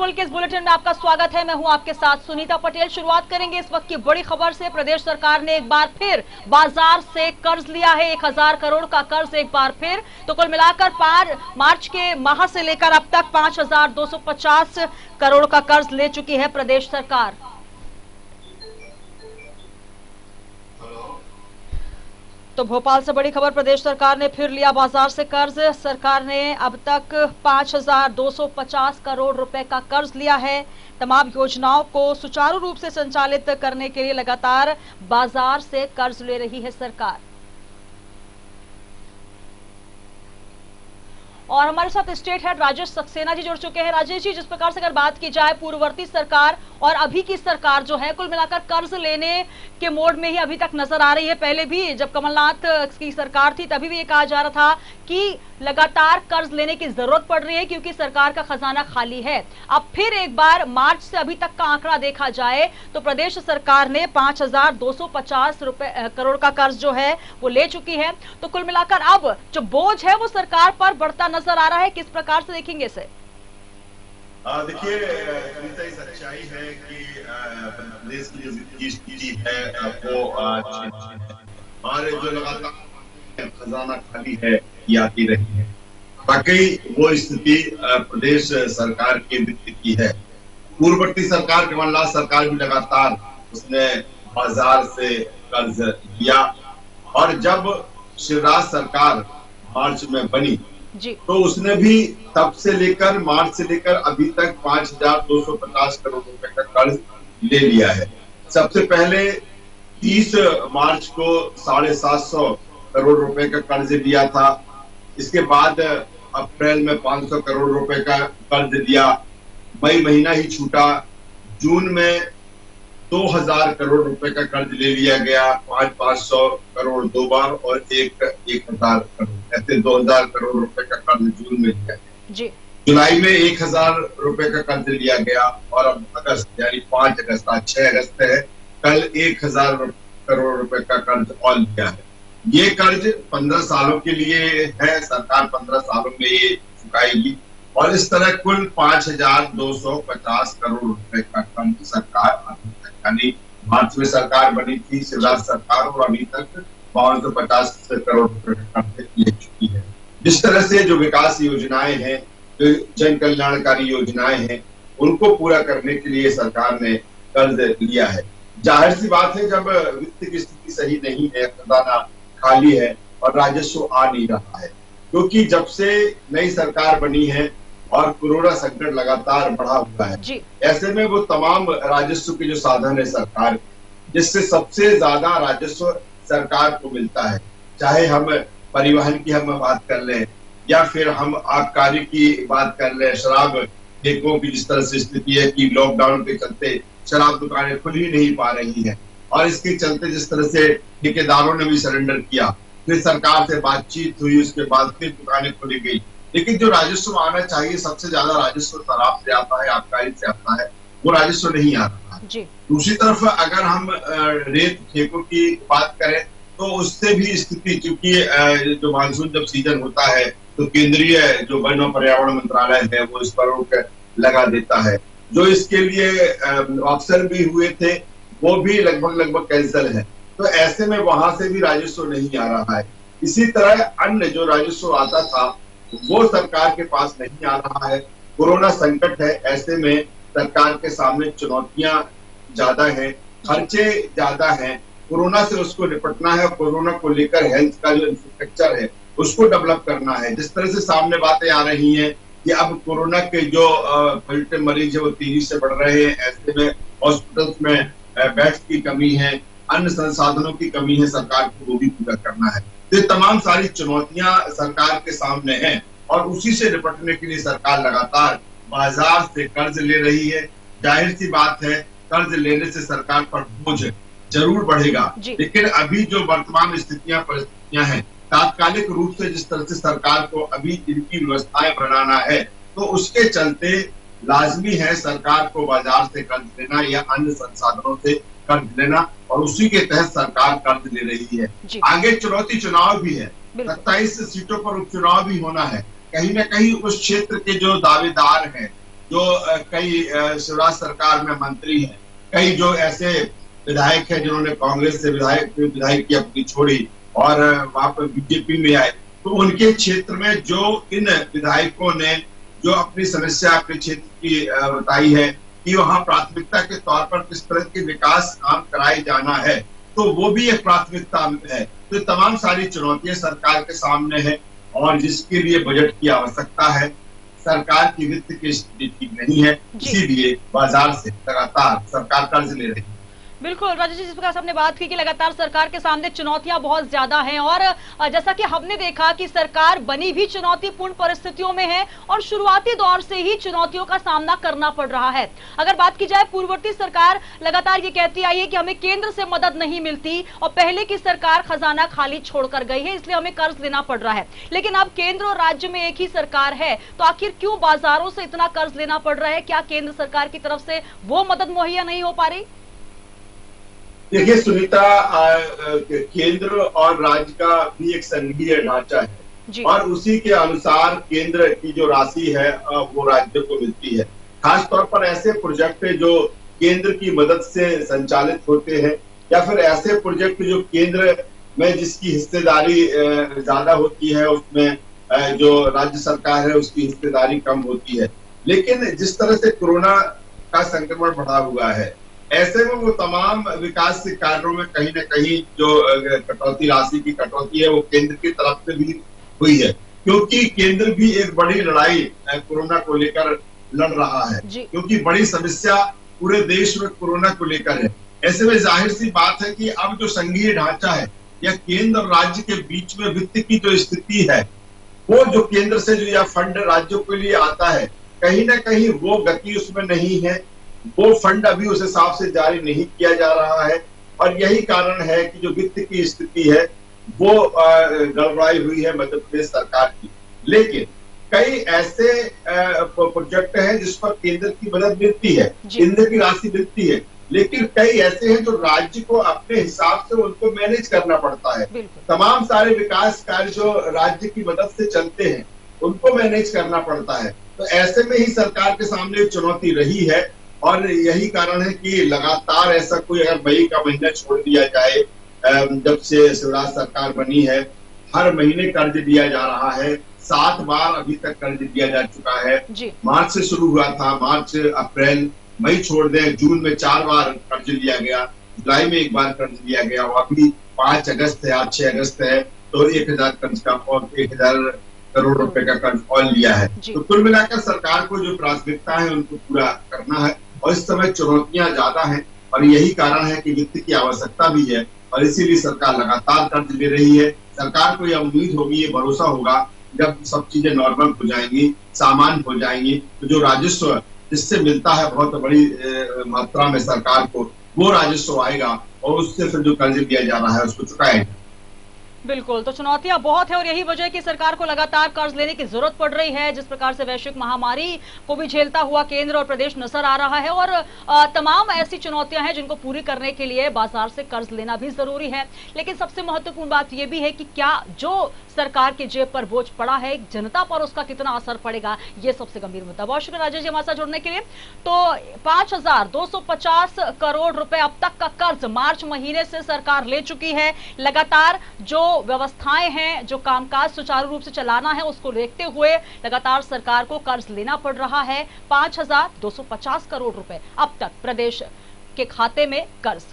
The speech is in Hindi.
वर्ल्ड के इस बुलेटिन में आपका स्वागत है। मैं हूं आपके साथ सुनीता पटेल। शुरुआत करेंगे इस वक्त की बड़ी खबर से। प्रदेश सरकार ने एक बार फिर बाजार से कर्ज लिया है, 1000 करोड़ का कर्ज एक बार फिर। तो कुल मिलाकर मार्च के माह से लेकर अब तक 5250 करोड़ का कर्ज ले चुकी है प्रदेश सरकार। तो भोपाल से बड़ी खबर, प्रदेश सरकार ने फिर लिया बाजार से कर्ज। सरकार ने अब तक 5250 करोड़ रुपए का कर्ज लिया है। तमाम योजनाओं को सुचारू रूप से संचालित करने के लिए लगातार बाजार से कर्ज ले रही है सरकार। और हमारे साथ स्टेट हेड राजेश सक्सेना जी जुड़ चुके हैं। राजेश जी, जिस प्रकार से अगर बात की जाए पूर्ववर्ती सरकार और अभी की सरकार जो है कुल मिलाकर कर्ज लेने के मोड में ही अभी तक नजर आ रही है। पहले भी जब कमलनाथ की सरकार थी तभी भी ये कहा जा रहा था कि लगातार कर्ज लेने की जरूरत पड़ रही है क्योंकि सरकार का खजाना खाली है। अब फिर एक बार मार्च से अभी तक का आंकड़ा देखा जाए तो प्रदेश सरकार ने 5250 करोड़ का कर्ज जो है वो ले चुकी है। तो कुल मिलाकर अब जो बोझ है वो सरकार पर बढ़ता नजर आ रहा है। किस प्रकार से देखेंगे इसे? देखिए, सच्चाई है कि देश की जो वित्तीय स्थिति है वो हमारे जो लगातार खजाना खाली है ये आती रही है। वाकई वो स्थिति प्रदेश सरकार के वित्त की है। पूर्ववर्ती सरकार कमलनाथ सरकार भी लगातार उसने बाजार से कर्ज लिया और जब शिवराज सरकार मार्च में बनी जी। तो उसने भी तब से लेकर मार्च से लेकर अभी तक 5250 करोड़ रुपए का कर्ज ले लिया है। सबसे पहले 30 मार्च को 750 करोड़ रुपए का कर्ज लिया था। इसके बाद अप्रैल में 500 करोड़ रुपए का कर्ज लिया। मई महीना ही छूटा। जून में 2000 करोड़ रुपए का कर्ज ले लिया गया। 500 करोड़ दो बार और 1000 करोड़, ऐसे 2000 करोड़ रुपए का कर्ज जून में लिया गया। जुलाई में 1000 रुपए का कर्ज लिया गया और अब अगस्त यानी 5 अगस्त, आज 6 अगस्त है, कल 1000 करोड़ रुपए का कर्ज और लिया है। ये कर्ज 15 सालों के लिए है। सरकार 15 सालों में ये चुकाएगी और इस तरह कुल 5250 करोड़ रुपए का कर्ज सरकार, यानी मार्च में सरकार बनी थी शिवराज सरकार, और अभी तक 5250 करोड़ रुपए का कर्ज ले चुकी है। जिस तरह से जो विकास योजनाएं हैं, जो जन कल्याणकारी योजनाएं हैं, उनको पूरा करने के लिए सरकार ने कर्ज लिया है। जाहिर सी बात है, जब वित्त की स्थिति सही नहीं है, खजाना खाली है और राजस्व आ नहीं रहा है, क्योंकि जब से नई सरकार बनी है और कोरोना संकट लगातार बढ़ा हुआ है, ऐसे में वो तमाम राजस्व के जो साधन है सरकार, जिससे सबसे ज्यादा राजस्व सरकार को मिलता है, चाहे हम परिवहन की हम बात कर लें या फिर हम आबकारी की बात कर लें, शराब ठेकों की जिस तरह से स्थिति है कि लॉकडाउन के चलते शराब दुकानें खुल ही नहीं पा रही हैं और इसके चलते जिस तरह से ठेकेदारों ने भी सरेंडर किया, फिर सरकार से बातचीत हुई, उसके बाद फिर दुकानें खुली गई, लेकिन जो राजस्व आना चाहिए, सबसे ज्यादा राजस्व शराब से आता है, आबकारी से आता है, वो राजस्व नहीं आ रहा है। दूसरी तरफ अगर हम रेत ठेकों की बात करें तो उससे भी स्थिति, क्योंकि जो मानसून जब सीजन होता है तो केंद्रीय जो वन और पर्यावरण मंत्रालय है वो इस पर रोक लगा देता है। जो इसके लिए अवसर भी हुए थे वो भी लगभग कैंसिल है। तो ऐसे में वहां से भी राजस्व नहीं आ रहा है। इसी तरह अन्य जो राजस्व आता था वो सरकार के पास नहीं आ रहा है। कोरोना संकट है, ऐसे में सरकार के सामने चुनौतियां ज्यादा हैं, खर्चे ज्यादा हैं। कोरोना से उसको निपटना है, कोरोना को लेकर हेल्थ का जो इंफ्रास्ट्रक्चर है उसको डेवलप करना है। जिस तरह से सामने बातें आ रही हैं कि अब कोरोना के जो पॉजिटिव मरीज है वो तेजी से बढ़ रहे हैं, ऐसे में हॉस्पिटल्स में बेड्स की कमी है, अन्य संसाधनों की कमी है, सरकार को वो भी पूरा करना है। ये तमाम सारी चुनौतियां सरकार के सामने हैं और उसी से निपटने के लिए सरकार लगातार बाजार से कर्ज ले रही है। जाहिर सी बात है, कर्ज लेने से सरकार पर बोझ जरूर बढ़ेगा, लेकिन अभी जो वर्तमान परिस्थितियां हैं, तात्कालिक रूप से जिस तरह से सरकार को अभी इनकी व्यवस्थाएं बनाना है, तो उसके चलते लाजमी है सरकार को बाजार से कर्ज लेना या अन्य संसाधनों से कर्ज लेना, और उसी के तहत सरकार कर्ज ले रही है। आगे चुनौती चुनाव भी है, 27 सीटों पर उपचुनाव भी होना है। कहीं न कहीं उस क्षेत्र के जो दावेदार हैं जो कई शिवराज सरकार में मंत्री हैं, कई जो ऐसे विधायक हैं जिन्होंने कांग्रेस से विधायकी अपनी छोड़ी और वहां पर बीजेपी में आए, तो उनके क्षेत्र में जो इन विधायकों ने जो अपनी समस्या अपने क्षेत्र की बताई है कि वहां प्राथमिकता के तौर पर किस तरह के विकास काम कराए जाना है, तो वो भी एक प्राथमिकता है। तो तमाम सारी चुनौतियां सरकार के सामने है और जिसके लिए बजट की आवश्यकता है। सरकार की वित्त की स्थिति ठीक नहीं है, इसीलिए बाजार से लगातार सरकार कर्ज ले रही है। बिल्कुल राजेश जी, जिस प्रकार से हमने बात की कि लगातार सरकार के सामने चुनौतियां बहुत ज्यादा हैं और जैसा कि हमने देखा कि सरकार बनी भी चुनौतीपूर्ण परिस्थितियों में है और शुरुआती दौर से ही चुनौतियों का सामना करना पड़ रहा है। अगर बात की जाए पूर्ववर्ती सरकार लगातार ये कहती आई है कि हमें केंद्र से मदद नहीं मिलती और पहले की सरकार खजाना खाली छोड़कर गई है, इसलिए हमें कर्ज लेना पड़ रहा है। लेकिन अब केंद्र और राज्य में एक ही सरकार है, तो आखिर क्यों बाजारों से इतना कर्ज लेना पड़ रहा है? क्या केंद्र सरकार की तरफ से वो मदद मुहैया नहीं हो पा रही? देखिए सुनीता, केंद्र और राज्य का भी एक संघीय ढांचा है और उसी के अनुसार केंद्र की जो राशि है वो राज्य को मिलती है। खासतौर पर ऐसे प्रोजेक्ट जो केंद्र की मदद से संचालित होते हैं या फिर ऐसे प्रोजेक्ट जो केंद्र में जिसकी हिस्सेदारी ज्यादा होती है, उसमें जो राज्य सरकार है उसकी हिस्सेदारी कम होती है। लेकिन जिस तरह से कोरोना का संक्रमण बढ़ा हुआ है, ऐसे में वो तमाम विकास के कार्यों में कहीं न कहीं जो कटौती, राशि की कटौती है, वो केंद्र की तरफ से भी हुई है, क्योंकि केंद्र भी एक बड़ी लड़ाई कोरोना को लेकर लड़ रहा है, क्योंकि बड़ी समस्या पूरे देश में कोरोना को लेकर है। ऐसे में जाहिर सी बात है कि अब जो संघीय ढांचा है या केंद्र और राज्य के बीच में वित्त की जो स्थिति है, वो जो केंद्र से जो या फंड राज्यों के लिए आता है, कहीं ना कहीं वो गति उसमें नहीं है, वो फंड अभी उस हिसाब से जारी नहीं किया जा रहा है और यही कारण है कि जो वित्त की स्थिति है वो गड़बड़ाई हुई है मध्य प्रदेश सरकार की। लेकिन कई ऐसे प्रोजेक्ट हैं जिस पर केंद्र की मदद मिलती है, केंद्र की राशि मिलती है, लेकिन कई ऐसे हैं जो राज्य को अपने हिसाब से उनको मैनेज करना पड़ता है। तमाम सारे विकास कार्य जो राज्य की मदद से चलते हैं उनको मैनेज करना पड़ता है। तो ऐसे में ही सरकार के सामने चुनौती रही है और यही कारण है कि लगातार ऐसा कोई अगर मई का महीना छोड़ दिया जाए, जब से शिवराज सरकार बनी है, हर महीने कर्ज दिया जा रहा है। 7 बार अभी तक कर्ज दिया जा चुका है। मार्च से शुरू हुआ था, मार्च, अप्रैल, मई छोड़ दें, जून में 4 बार कर्ज लिया गया, जुलाई में 1 बार कर्ज लिया गया और अभी 5 अगस्त है, आज 6 अगस्त है, तो 1000 कर्ज का और 1000 करोड़ रुपए का कर्ज और लिया है। तो कुल मिलाकर सरकार को जो प्राथमिकता है उनको पूरा करना है और इस समय चुनौतियां ज्यादा हैं और यही कारण है कि वित्त की आवश्यकता भी है और इसीलिए सरकार लगातार कर्ज ले रही है। सरकार को यह उम्मीद होगी, ये भरोसा होगा, जब सब चीजें नॉर्मल हो जाएंगी, सामान्य हो जाएंगी, तो जो राजस्व जिससे मिलता है बहुत बड़ी मात्रा में सरकार को, वो राजस्व आएगा और उससे फिर जो कर्ज लिया जा रहा है उसको चुकाएगा। बिल्कुल, तो चुनौतियां बहुत है और यही वजह है कि सरकार को लगातार कर्ज लेने की जरूरत पड़ रही है। जिस प्रकार से वैश्विक महामारी को भी झेलता हुआ केंद्र और प्रदेश नजर आ रहा है और तमाम ऐसी चुनौतियां हैं जिनको पूरी करने के लिए बाजार से कर्ज लेना भी जरूरी है। लेकिन सबसे महत्वपूर्ण बात यह भी है कि क्या जो सरकार की जेब पर बोझ पड़ा है, जनता पर उसका कितना असर पड़ेगा, ये सबसे गंभीर मुद्दा। बहुत शुक्रिया राजेश जी हमारे साथ जुड़ने के लिए। तो 5250 करोड़ रुपए अब तक का कर्ज मार्च महीने से सरकार ले चुकी है। लगातार जो व्यवस्थाएं हैं, जो कामकाज सुचारू रूप से चलाना है, उसको देखते हुए लगातार सरकार को कर्ज लेना पड़ रहा है। 5250 करोड़ रुपए अब तक प्रदेश के खाते में कर्ज